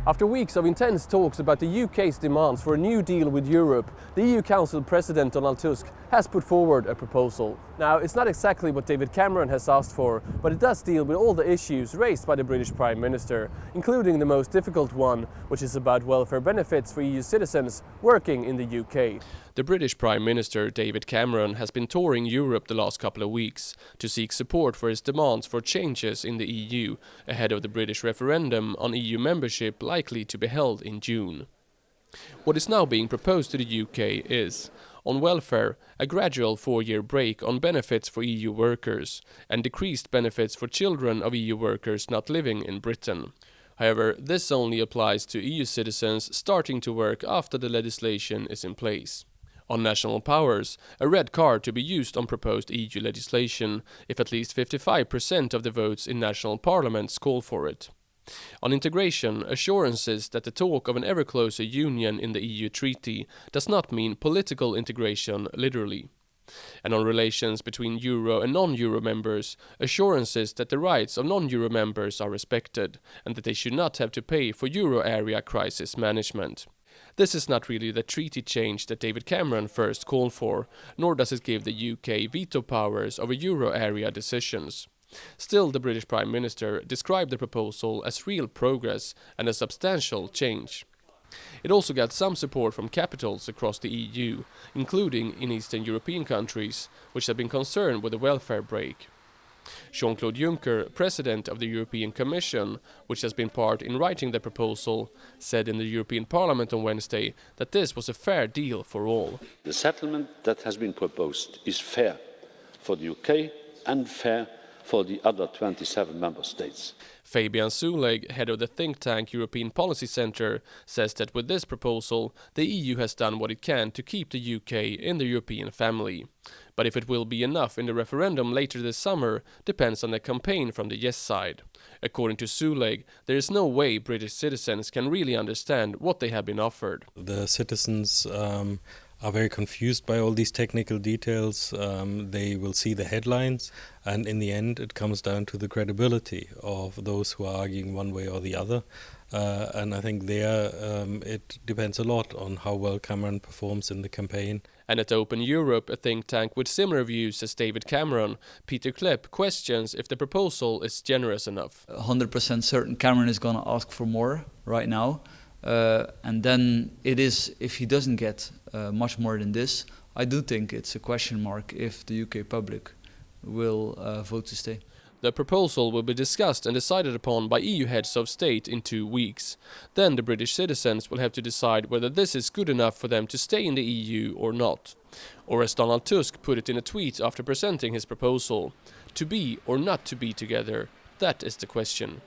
After weeks of intense talks about the UK's demands for a new deal with Europe, the EU Council President Donald Tusk has put forward a proposal. Now, it's not exactly what David Cameron has asked for, but it does deal with all the issues raised by the British Prime Minister, including the most difficult one, which is about welfare benefits for EU citizens working in the UK. The British Prime Minister David Cameron has been touring Europe the last couple of weeks to seek support for his demands for changes in the EU ahead of the British referendum on EU membership likely to be held in June. What is now being proposed to the UK is, on welfare, a gradual 4-year break on benefits for EU workers and decreased benefits for children of EU workers not living in Britain. However, this only applies to EU citizens starting to work after the legislation is in place. On national powers, a red card to be used on proposed EU legislation if at least 55% of the votes in national parliaments call for it. On integration, assurances that the talk of an ever closer union in the EU treaty does not mean political integration literally. And on relations between Euro and non-Euro members, assurances that the rights of non-Euro members are respected and that they should not have to pay for Euro area crisis management. This is not really the treaty change that David Cameron first called for, nor does it give the UK veto powers over Euro area decisions. Still, the British Prime Minister described the proposal as real progress and a substantial change. It also got some support from capitals across the EU, including in Eastern European countries, which have been concerned with the welfare break. Jean-Claude Juncker, President of the European Commission, which has been part in writing the proposal, said in the European Parliament on Wednesday that this was a fair deal for all. The settlement that has been proposed is fair for the UK and fair for the other 27 member states. Fabian, Zuleeg, head of the think tank European Policy Centre, says that with this proposal, the EU has done what it can to keep the UK in the European family. But if it will be enough in the referendum later this summer depends on the campaign from the yes side. According to Zuleeg, there is no way British citizens can really understand what they have been offered. The citizens are very confused by all these technical details. They will see the headlines, and in the end it comes down to the credibility of those who are arguing one way or the other. And I think there it depends a lot on how well Cameron performs in the campaign. And at Open Europe, a think tank with similar views as David Cameron, Pieter Cleppe questions if the proposal is generous enough. 100% certain Cameron is going to ask for more right now. And then it is, if he doesn't get much more than this, I do think it's a question mark if the UK public will vote to stay. The proposal will be discussed and decided upon by EU heads of state in 2 weeks. Then the British citizens will have to decide whether this is good enough for them to stay in the EU or not. Or as Donald Tusk put it in a tweet after presenting his proposal, to be or not to be together, that is the question.